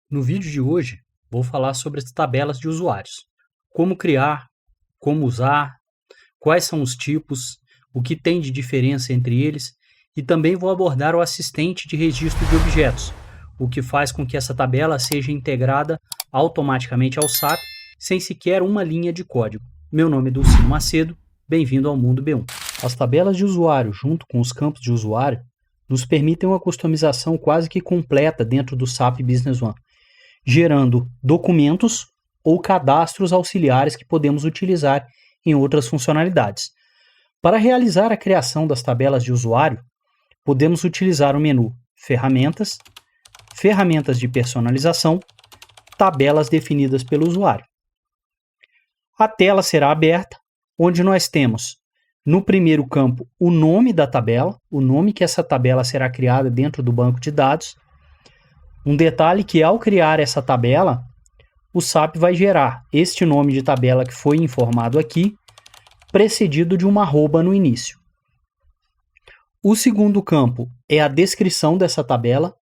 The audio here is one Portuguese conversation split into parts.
No vídeo de hoje, vou falar sobre as tabelas de usuários. Como criar, como usar, quais são os tipos, o que tem de diferença entre eles e também vou abordar o assistente de registro de objetos, o que faz com que essa tabela seja integrada automaticamente ao SAP sem sequer uma linha de código. Meu nome é Dulcino Macedo, bem-vindo ao Mundo B1. As tabelas de usuário junto com os campos de usuário nos permitem uma customização quase que completa dentro do SAP Business One, gerando documentos ou cadastros auxiliares que podemos utilizar em outras funcionalidades. Para realizar a criação das tabelas de usuário, podemos utilizar o menu Ferramentas, Ferramentas de personalização, Tabelas definidas pelo usuário. A tela será aberta, onde nós temos no primeiro campo o nome da tabela, o nome que essa tabela será criada dentro do banco de dados. Um detalhe que ao criar essa tabela, o SAP vai gerar este nome de tabela que foi informado aqui, precedido de uma arroba no início. O segundo campo é a descrição dessa tabela,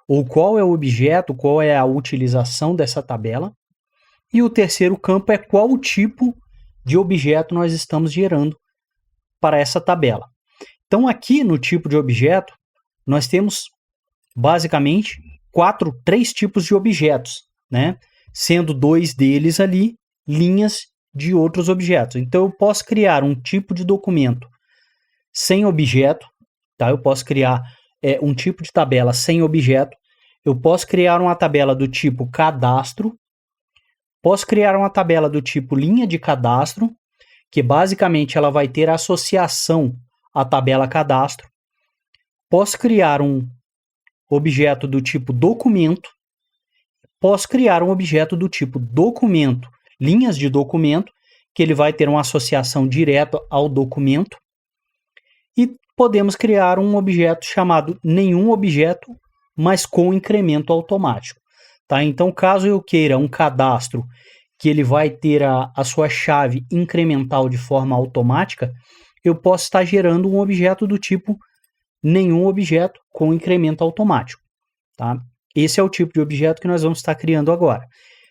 ou qual é o objeto, qual é a utilização dessa tabela. E o terceiro campo é qual o tipo de objeto nós estamos gerando para essa tabela. Então aqui no tipo de objeto, nós temos basicamente três tipos de objetos, né? Sendo dois deles ali linhas de outros objetos. Então eu posso criar um tipo de documento sem objeto, tá? Eu posso criar um tipo de tabela sem objeto. Eu posso criar uma tabela do tipo cadastro. Posso criar uma tabela do tipo linha de cadastro, que basicamente ela vai ter associação à tabela cadastro. Posso criar um objeto do tipo documento. Posso criar um objeto do tipo documento, linhas de documento, que ele vai ter uma associação direta ao documento. E podemos criar um objeto chamado nenhum objeto, mas com incremento automático. Tá? Então, caso eu queira um cadastro que ele vai ter a sua chave incremental de forma automática, eu posso estar gerando um objeto do tipo nenhum objeto com incremento automático. Tá? Esse é o tipo de objeto que nós vamos estar criando agora.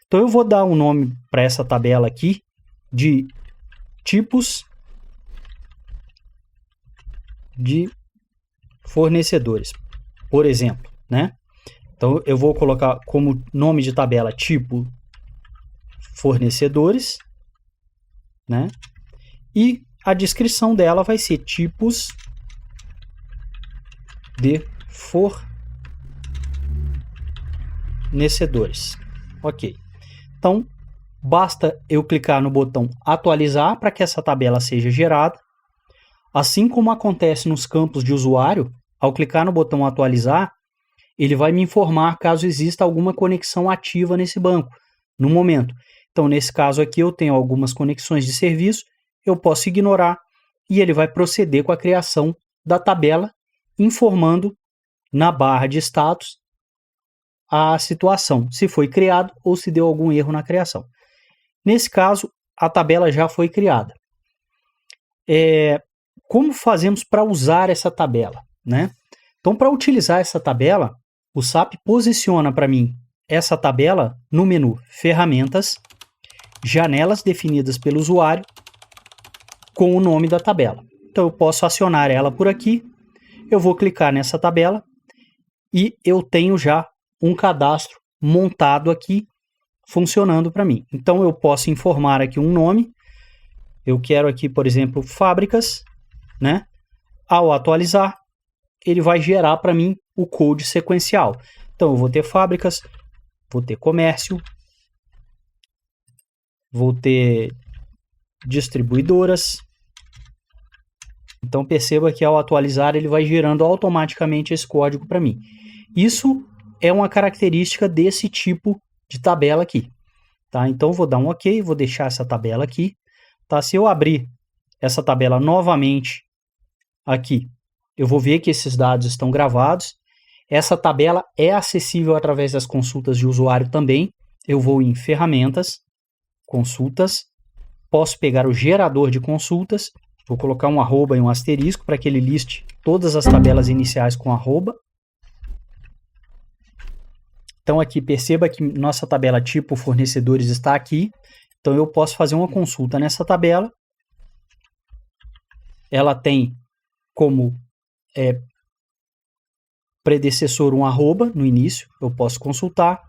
Então, eu vou dar um nome para essa tabela aqui de tipos de fornecedores, por exemplo, né? Então, eu vou colocar como nome de tabela tipo fornecedores, né? E a descrição dela vai ser tipos de fornecedores. Ok. Então, basta eu clicar no botão atualizar para que essa tabela seja gerada. Assim como acontece nos campos de usuário, ao clicar no botão atualizar, ele vai me informar caso exista alguma conexão ativa nesse banco, no momento. Então, nesse caso aqui, eu tenho algumas conexões de serviço, eu posso ignorar e ele vai proceder com a criação da tabela, informando na barra de status a situação, se foi criado ou se deu algum erro na criação. Nesse caso, a tabela já foi criada. Como fazemos para usar essa tabela, né? Então, para utilizar essa tabela, o SAP posiciona para mim essa tabela no menu Ferramentas, Janelas definidas pelo usuário, com o nome da tabela. Então, eu posso acionar ela por aqui, eu vou clicar nessa tabela e eu tenho já um cadastro montado aqui, funcionando para mim. Então, eu posso informar aqui um nome, eu quero aqui, por exemplo, fábricas, né? Ao atualizar, ele vai gerar para mim o code sequencial. Então, eu vou ter fábricas, vou ter comércio, vou ter distribuidoras. Então, perceba que ao atualizar, ele vai gerando automaticamente esse código para mim. Isso é uma característica desse tipo de tabela aqui. Tá? Então, vou dar um OK, vou deixar essa tabela aqui. Tá? Se eu abrir essa tabela novamente aqui, eu vou ver que esses dados estão gravados. Essa tabela é acessível através das consultas de usuário também. Eu vou em Ferramentas, Consultas, posso pegar o gerador de consultas, vou colocar um arroba e um asterisco para que ele liste todas as tabelas iniciais com arroba. Então aqui perceba que nossa tabela tipo fornecedores está aqui. Então eu posso fazer uma consulta nessa tabela. Ela tem como predecessor um arroba no início, eu posso consultar.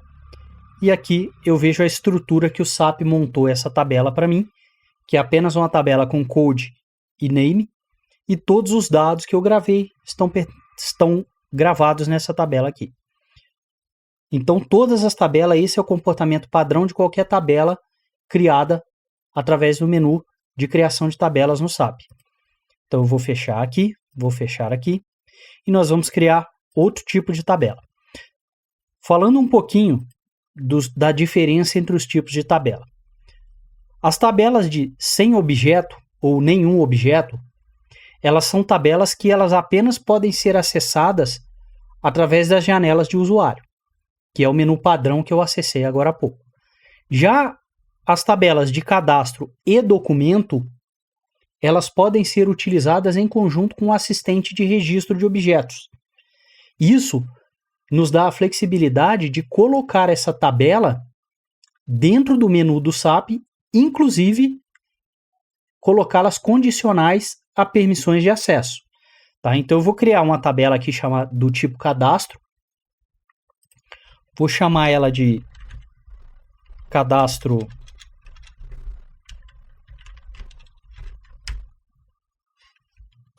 E aqui eu vejo a estrutura que o SAP montou essa tabela para mim, que é apenas uma tabela com code e name, e todos os dados que eu gravei estão gravados nessa tabela aqui. Então, todas as tabelas, esse é o comportamento padrão de qualquer tabela criada através do menu de criação de tabelas no SAP. Então, eu vou fechar aqui, e nós vamos criar outro tipo de tabela. Falando um pouquinho da diferença entre os tipos de tabela. As tabelas de sem objeto ou nenhum objeto, elas são tabelas que elas apenas podem ser acessadas através das janelas de usuário, que é o menu padrão que eu acessei agora há pouco. Já as tabelas de cadastro e documento, elas podem ser utilizadas em conjunto com o assistente de registro de objetos. Isso nos dá a flexibilidade de colocar essa tabela dentro do menu do SAP, inclusive colocá-las condicionais a permissões de acesso. Tá? Então eu vou criar uma tabela aqui do tipo cadastro. Vou chamar ela de cadastro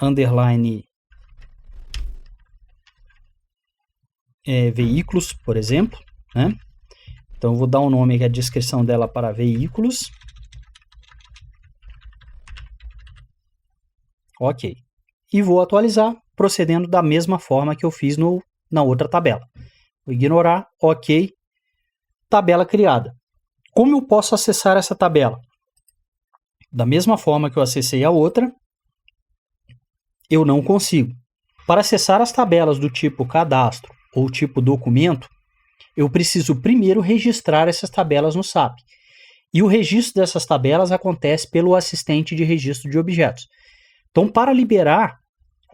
underline veículos, por exemplo, né? Então eu vou dar um nome aqui, a descrição dela para veículos. Ok. E vou atualizar, procedendo da mesma forma que eu fiz na outra tabela. Vou ignorar, ok. Tabela criada. Como eu posso acessar essa tabela? Da mesma forma que eu acessei a outra, eu não consigo. Para acessar as tabelas do tipo cadastro ou tipo documento, eu preciso primeiro registrar essas tabelas no SAP. E o registro dessas tabelas acontece pelo assistente de registro de objetos. Então, para liberar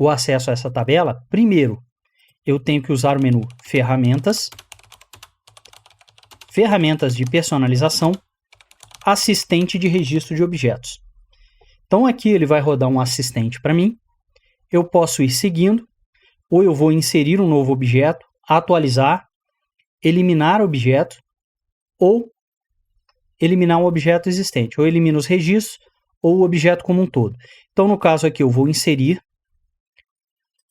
o acesso a essa tabela, primeiro eu tenho que usar o menu Ferramentas, Ferramentas de personalização, Assistente de registro de objetos. Então, aqui ele vai rodar um assistente para mim. Eu posso ir seguindo, ou eu vou inserir um novo objeto, atualizar, eliminar objeto, ou eliminar um objeto existente, ou elimino os registros, ou o objeto como um todo. Então, no caso aqui, eu vou inserir.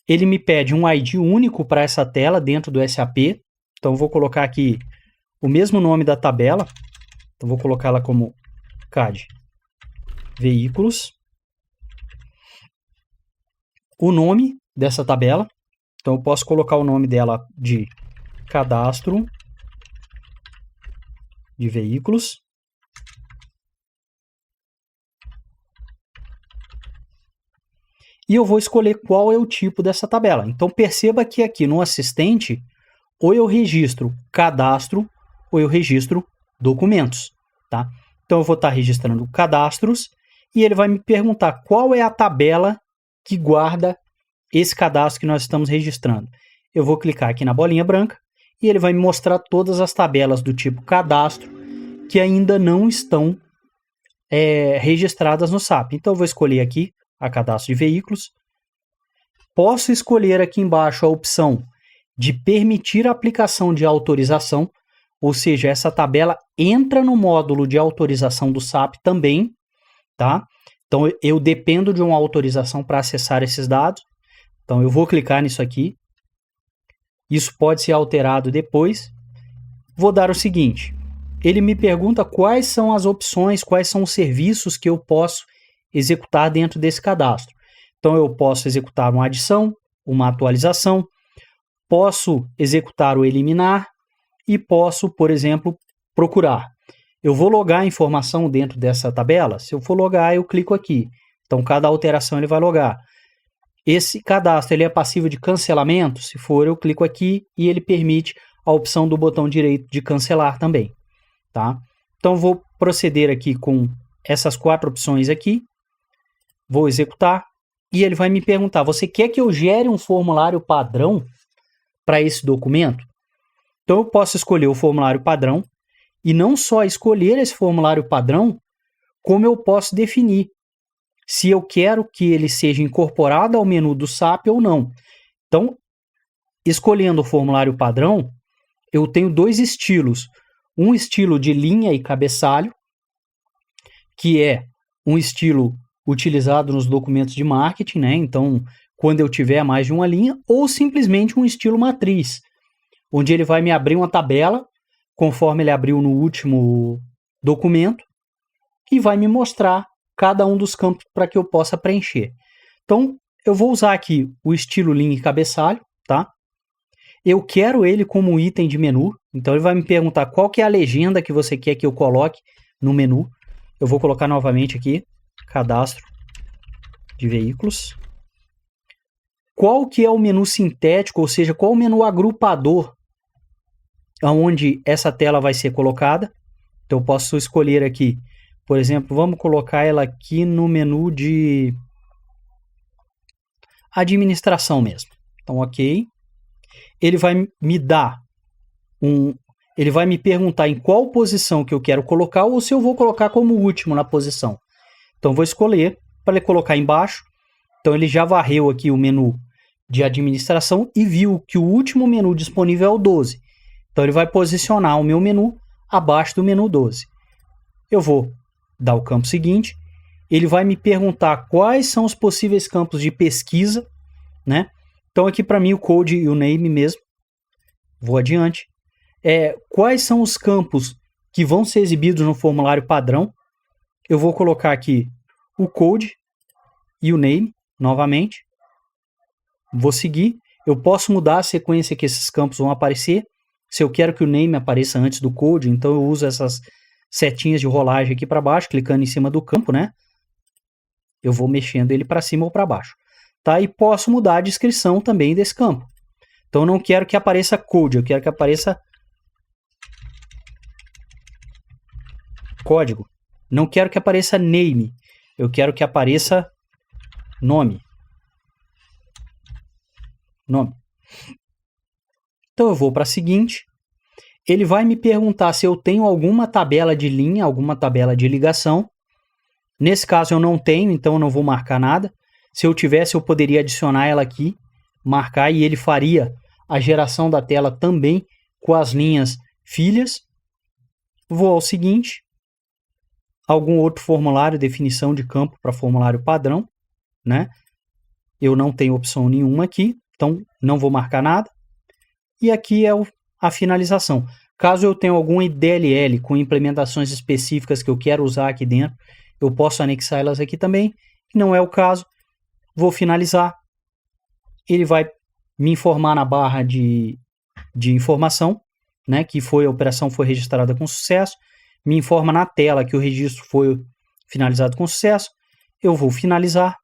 Ele me pede um ID único para essa tela dentro do SAP. Então, eu vou colocar aqui o mesmo nome da tabela. Então, vou colocá-la como CAD Veículos. O nome dessa tabela. Então, eu posso colocar o nome dela de Cadastro de Veículos. E eu vou escolher qual é o tipo dessa tabela. Então, perceba que aqui no assistente, ou eu registro cadastro, ou eu registro documentos. Tá? Então, eu vou estar registrando cadastros, e ele vai me perguntar qual é a tabela que guarda esse cadastro que nós estamos registrando. Eu vou clicar aqui na bolinha branca, e ele vai me mostrar todas as tabelas do tipo cadastro, que ainda não estão registradas no SAP. Então, eu vou escolher aqui a cadastro de veículos. Posso escolher aqui embaixo a opção de permitir a aplicação de autorização, ou seja, essa tabela entra no módulo de autorização do SAP também, tá? Então, eu dependo de uma autorização para acessar esses dados. Então, eu vou clicar nisso aqui. Isso pode ser alterado depois. Vou dar o seguinte. Ele me pergunta quais são as opções, quais são os serviços que eu posso executar dentro desse cadastro. Então, eu posso executar uma adição, uma atualização, posso executar o eliminar e posso, por exemplo, procurar. Eu vou logar a informação dentro dessa tabela. Se eu for logar, eu clico aqui. Então, cada alteração ele vai logar. Esse cadastro ele é passível de cancelamento? Se for, eu clico aqui e ele permite a opção do botão direito de cancelar também. Tá? Então, vou proceder aqui com essas 4 opções aqui. Vou executar e ele vai me perguntar, você quer que eu gere um formulário padrão para esse documento? Então eu posso escolher o formulário padrão e não só escolher esse formulário padrão, como eu posso definir se eu quero que ele seja incorporado ao menu do SAP ou não. Então, escolhendo o formulário padrão, eu tenho dois estilos. Um estilo de linha e cabeçalho, que é um estilo utilizado nos documentos de marketing, né? Então, quando eu tiver mais de uma linha, ou simplesmente um estilo matriz, onde ele vai me abrir uma tabela, conforme ele abriu no último documento, e vai me mostrar cada um dos campos para que eu possa preencher. Então, eu vou usar aqui o estilo linha e cabeçalho, tá? Eu quero ele como item de menu, então ele vai me perguntar qual que é a legenda que você quer que eu coloque no menu. Eu vou colocar novamente aqui, cadastro de veículos. Qual que é o menu sintético, ou seja, qual o menu agrupador onde essa tela vai ser colocada. Então eu posso escolher aqui, por exemplo, vamos colocar ela aqui no menu de administração mesmo. Então, ok. Ele vai me dar ele vai me perguntar em qual posição que eu quero colocar ou se eu vou colocar como último na posição. Então, vou escolher para ele colocar embaixo. Então, ele já varreu aqui o menu de administração e viu que o último menu disponível é o 12. Então, ele vai posicionar o meu menu abaixo do menu 12. Eu vou dar o campo seguinte. Ele vai me perguntar quais são os possíveis campos de pesquisa, né? Então, aqui para mim o code e o name mesmo. Vou adiante. Quais são os campos que vão ser exibidos no formulário padrão? Eu vou colocar aqui o code e o name, novamente. Vou seguir. Eu posso mudar a sequência que esses campos vão aparecer. Se eu quero que o name apareça antes do code, então eu uso essas setinhas de rolagem aqui para baixo, clicando em cima do campo, né? Eu vou mexendo ele para cima ou para baixo. Tá? E posso mudar a descrição também desse campo. Então eu não quero que apareça code, eu quero que apareça código. Não quero que apareça name, eu quero que apareça nome. Então eu vou para a seguinte. Ele vai me perguntar se eu tenho alguma tabela de linha, alguma tabela de ligação. Nesse caso eu não tenho, então eu não vou marcar nada. Se eu tivesse, eu poderia adicionar ela aqui, marcar, e ele faria a geração da tela também com as linhas filhas. Vou ao seguinte. Algum outro formulário, definição de campo para formulário padrão, né? Eu não tenho opção nenhuma aqui, então não vou marcar nada. E aqui é a finalização. Caso eu tenha algum DLL com implementações específicas que eu quero usar aqui dentro, eu posso anexar elas aqui também. Não é o caso. Vou finalizar. Ele vai me informar na barra de informação, né, que a operação foi registrada com sucesso. Me informa na tela que o registro foi finalizado com sucesso. Eu vou finalizar.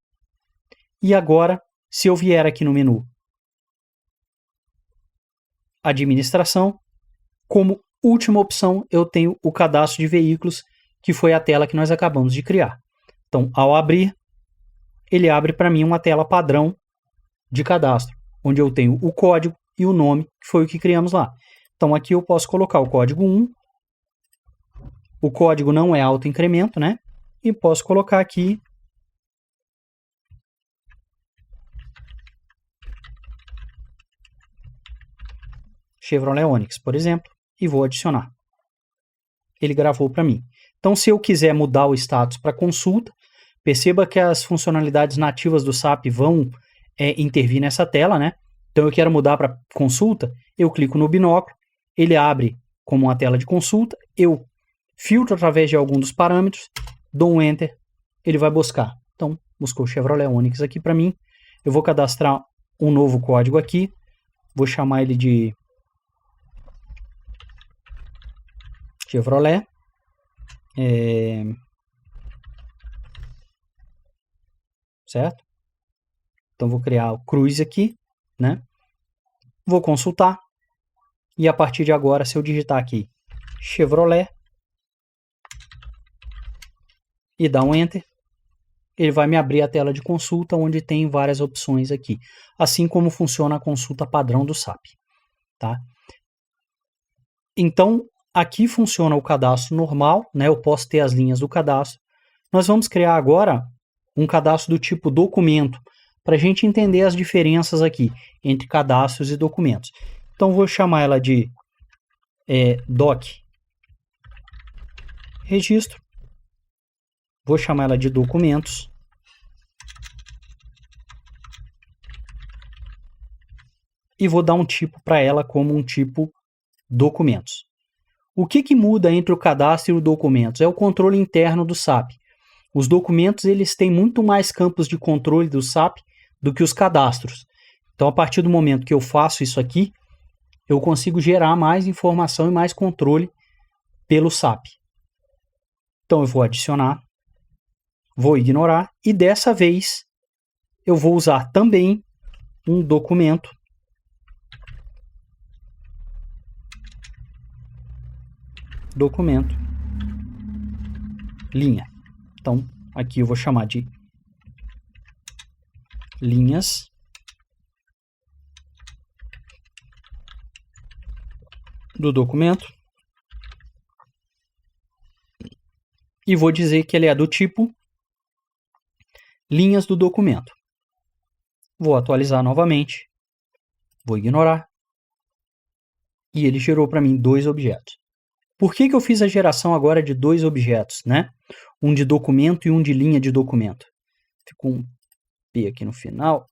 E agora, se eu vier aqui no menu Administração, como última opção, eu tenho o cadastro de veículos, que foi a tela que nós acabamos de criar. Então, ao abrir, ele abre para mim uma tela padrão de cadastro, onde eu tenho o código e o nome, que foi o que criamos lá. Então, aqui eu posso colocar o código 1. O código não é autoincremento, né? E posso colocar aqui Chevrolet Onix, por exemplo, e vou adicionar. Ele gravou para mim. Então, se eu quiser mudar o status para consulta, perceba que as funcionalidades nativas do SAP vão intervir nessa tela, né? Então, eu quero mudar para consulta, eu clico no binóculo, ele abre como uma tela de consulta, eu filtro através de algum dos parâmetros, dou um Enter, ele vai buscar. Então, buscou o Chevrolet Onix aqui para mim. Eu vou cadastrar um novo código aqui, vou chamar ele de Chevrolet. Certo? Então, vou criar o Cruze aqui, né? Vou consultar. E a partir de agora, se eu digitar aqui Chevrolet e dar um Enter, ele vai me abrir a tela de consulta, onde tem várias opções aqui. Assim como funciona a consulta padrão do SAP. Tá? Então, aqui funciona o cadastro normal, né? Eu posso ter as linhas do cadastro. Nós vamos criar agora um cadastro do tipo documento, para a gente entender as diferenças aqui entre cadastros e documentos. Então, vou chamar ela de doc registro. Vou chamar ela de documentos. E vou dar um tipo para ela como um tipo documentos. O que muda entre o cadastro e o documentos? É o controle interno do SAP. Os documentos eles têm muito mais campos de controle do SAP do que os cadastros. Então, a partir do momento que eu faço isso aqui, eu consigo gerar mais informação e mais controle pelo SAP. Então, eu vou adicionar, vou ignorar, e dessa vez eu vou usar também um documento linha. Então, aqui eu vou chamar de linhas do documento e vou dizer que ele é do tipo linhas do documento. Vou atualizar novamente, vou ignorar e ele gerou para mim 2 objetos. Por que eu fiz a geração agora de 2 objetos, né? Um de documento e um de linha de documento. Ficou um P aqui no final.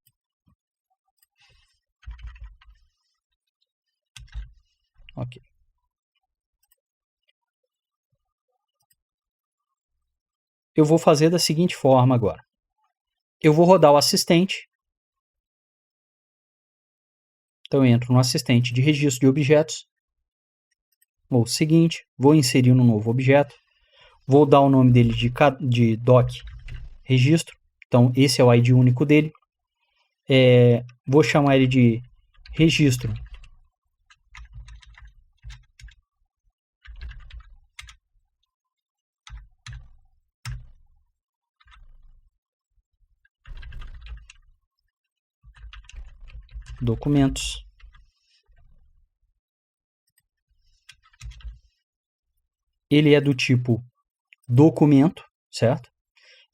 Ok. Eu vou fazer da seguinte forma agora. Eu vou rodar o assistente. Então, eu entro no assistente de registro de objetos. Vou seguinte, vou inserir um novo objeto. Vou dar o nome dele de doc registro. Então, esse é o ID único dele. Vou chamar ele de registro documentos. Ele é do tipo documento, certo?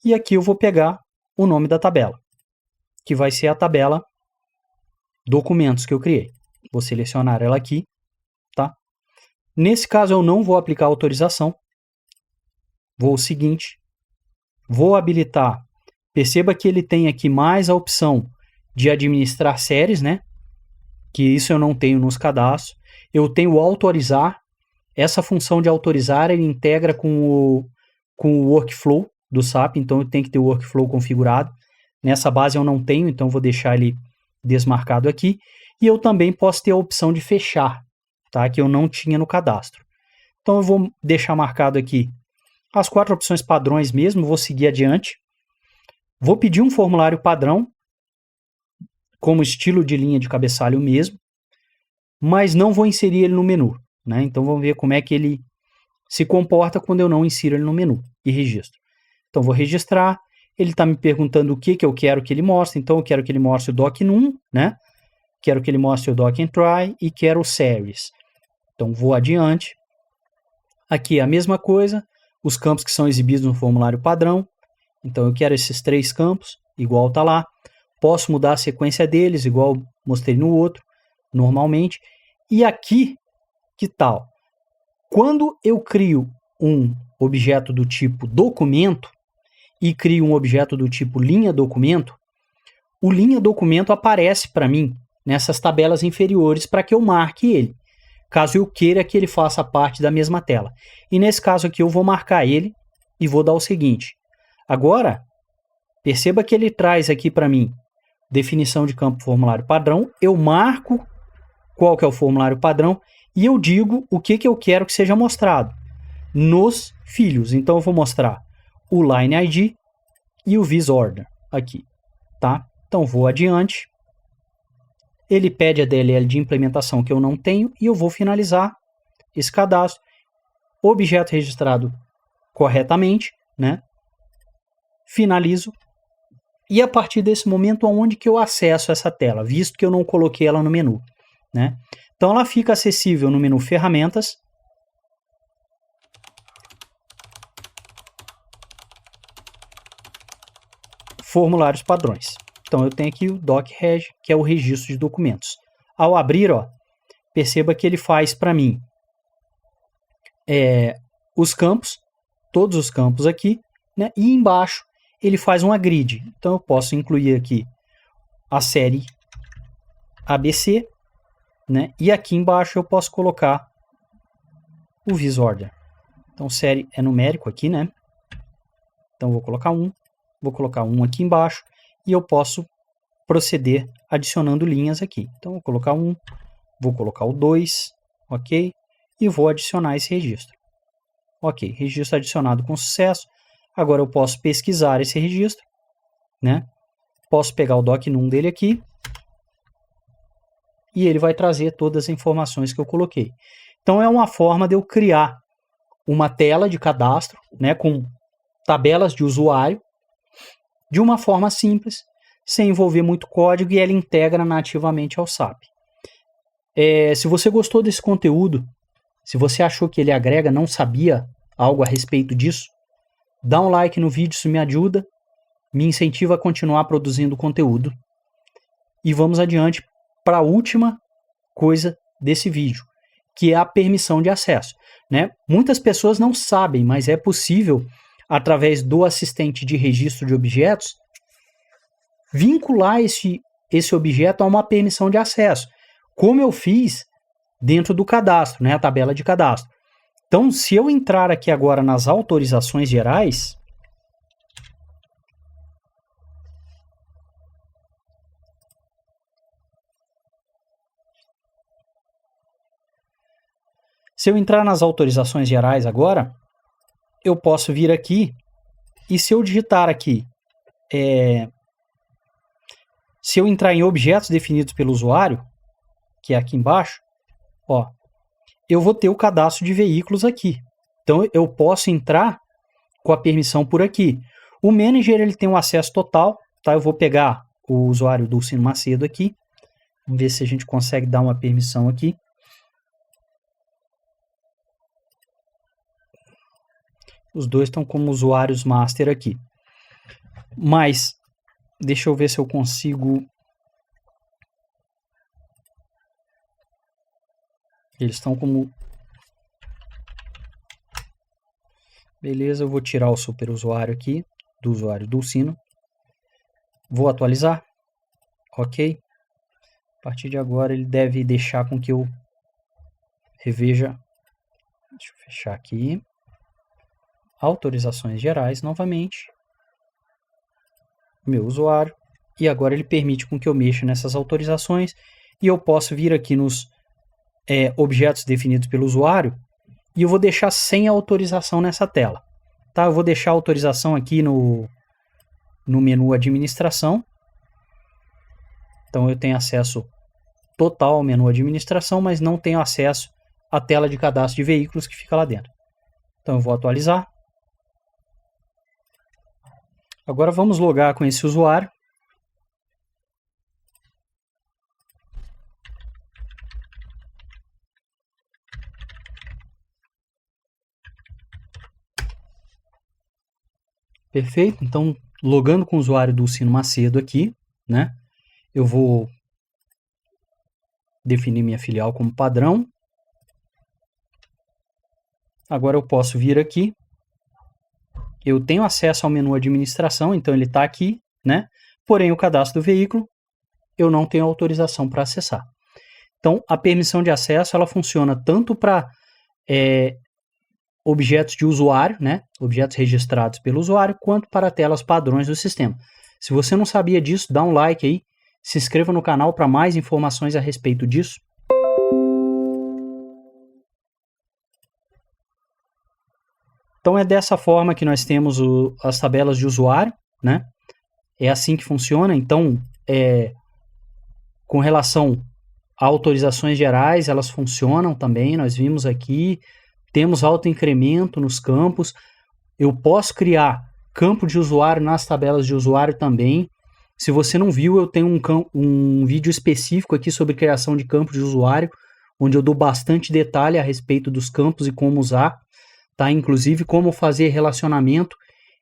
E aqui eu vou pegar o nome da tabela, que vai ser a tabela documentos que eu criei. Vou selecionar ela aqui, tá? Nesse caso eu não vou aplicar autorização. Vou o seguinte, vou habilitar. Perceba que ele tem aqui mais a opção de administrar séries, né? Que isso eu não tenho nos cadastros. Eu tenho o autorizar. Essa função de autorizar, ele integra com o workflow do SAP, então eu tenho que ter o workflow configurado. Nessa base eu não tenho, então vou deixar ele desmarcado aqui. E eu também posso ter a opção de fechar, tá? Que eu não tinha no cadastro. Então eu vou deixar marcado aqui as 4 opções padrões mesmo, vou seguir adiante. Vou pedir um formulário padrão, como estilo de linha de cabeçalho mesmo, mas não vou inserir ele no menu, né? Então vamos ver como é que ele se comporta quando eu não insiro ele no menu e registro. Então vou registrar, ele está me perguntando o que eu quero que ele mostre, então eu quero que ele mostre o doc_num, né? Quero que ele mostre o doc_entry e quero o series. Então vou adiante. Aqui é a mesma coisa, os campos que são exibidos no formulário padrão. Então eu quero esses 3 campos, igual está lá. Posso mudar a sequência deles, igual mostrei no outro, normalmente. E aqui, que tal? Quando eu crio um objeto do tipo documento e crio um objeto do tipo linha documento, o linha documento aparece para mim nessas tabelas inferiores para que eu marque ele, caso eu queira que ele faça parte da mesma tela. E nesse caso aqui eu vou marcar ele e vou dar o seguinte. Agora, perceba que ele traz aqui para mim definição de campo formulário padrão, eu marco qual que é o formulário padrão e eu digo o que eu quero que seja mostrado nos filhos. Então eu vou mostrar o line ID e o visorder aqui, tá? Então vou adiante. Ele pede a DLL de implementação que eu não tenho e eu vou finalizar esse cadastro. Objeto registrado corretamente, né? Finalizo. E a partir desse momento, aonde que eu acesso essa tela, visto que eu não coloquei ela no menu, né? Então ela fica acessível no menu Ferramentas, formulários padrões. Então eu tenho aqui o doc.reg, que é o registro de documentos. Ao abrir, ó, perceba que ele faz para mim os campos, todos os campos aqui, né? E embaixo ele faz uma grid. Então eu posso incluir aqui a série ABC, né? E aqui embaixo eu posso colocar o visorder. Então série é numérico aqui, né? Então eu vou colocar 1, vou colocar 1 aqui embaixo e eu posso proceder adicionando linhas aqui. Então eu vou colocar 1, vou colocar o 2, ok? E vou adicionar esse registro. Ok, registro adicionado com sucesso. Agora eu posso pesquisar esse registro, né? Posso pegar o doc.num dele aqui e ele vai trazer todas as informações que eu coloquei. Então é uma forma de eu criar uma tela de cadastro, né, com tabelas de usuário, de uma forma simples, sem envolver muito código, e ela integra nativamente ao SAP. Se você gostou desse conteúdo, se você achou que ele agrega, não sabia algo a respeito disso, dá um like no vídeo, isso me ajuda, me incentiva a continuar produzindo conteúdo. E vamos adiante para a última coisa desse vídeo, que é a permissão de acesso, né? Muitas pessoas não sabem, mas é possível, através do assistente de registro de objetos, vincular esse objeto a uma permissão de acesso, como eu fiz dentro do cadastro, né? A tabela de cadastro. Então, se eu entrar aqui agora nas autorizações gerais, agora, eu posso vir aqui e se eu digitar aqui, se eu entrar em objetos definidos pelo usuário, que é aqui embaixo, ó, eu vou ter o cadastro de veículos aqui. Então eu posso entrar com a permissão por aqui. O manager ele tem um acesso total, tá? Eu vou pegar o usuário Dulcino Macedo aqui. Vamos ver se a gente consegue dar uma permissão aqui. Os dois estão como usuários master aqui. Mas, deixa eu ver se eu consigo... Eles estão como... Beleza, eu vou tirar o superusuário aqui, do usuário Dulcino. Vou atualizar. Ok. A partir de agora ele deve deixar com que eu reveja. Deixa eu fechar aqui. Autorizações gerais novamente. Meu usuário. E agora ele permite com que eu mexa nessas autorizações. E eu posso vir aqui nos objetos definidos pelo usuário. E eu vou deixar sem autorização nessa tela. Tá? Eu vou deixar a autorização aqui no menu administração. Então eu tenho acesso total ao menu administração, mas não tenho acesso à tela de cadastro de veículos que fica lá dentro. Então eu vou atualizar. Agora vamos logar com esse usuário. Perfeito, então logando com o usuário Dulcino Macedo aqui, né? Eu vou definir minha filial como padrão. Agora eu posso vir aqui. Eu tenho acesso ao menu administração, então ele está aqui, né? Porém o cadastro do veículo eu não tenho autorização para acessar. Então a permissão de acesso ela funciona tanto para objetos de usuário, né? Objetos registrados pelo usuário, quanto para telas padrões do sistema. Se você não sabia disso, dá um like aí, se inscreva no canal para mais informações a respeito disso. Então é dessa forma que nós temos as tabelas de usuário, né? É assim que funciona. Então, com relação a autorizações gerais, elas funcionam também, nós vimos aqui. Temos autoincremento nos campos. Eu posso criar campo de usuário nas tabelas de usuário também. Se você não viu, eu tenho um vídeo específico aqui sobre criação de campo de usuário, onde eu dou bastante detalhe a respeito dos campos e como usar, tá? Inclusive como fazer relacionamento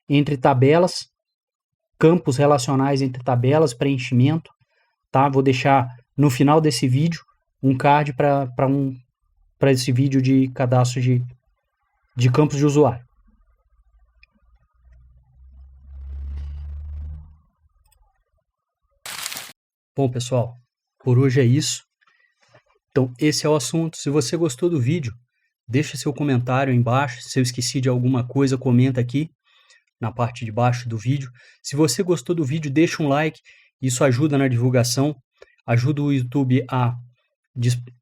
entre tabelas campos relacionais entre tabelas, preenchimento, tá? Vou deixar no final desse vídeo um card para esse vídeo de cadastro de campos de usuário. Bom, pessoal, por hoje é isso. Então, esse é o assunto. Se você gostou do vídeo, deixa seu comentário aí embaixo. Se eu esqueci de alguma coisa, comenta aqui na parte de baixo do vídeo. Se você gostou do vídeo, deixa um like. Isso ajuda na divulgação, ajuda o YouTube a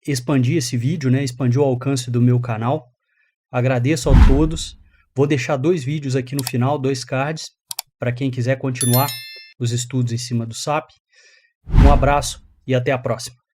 expandir esse vídeo, né? Expandir o alcance do meu canal. Agradeço a todos. Vou deixar 2 vídeos aqui no final, 2 cards, para quem quiser continuar os estudos em cima do SAP. Um abraço e até a próxima.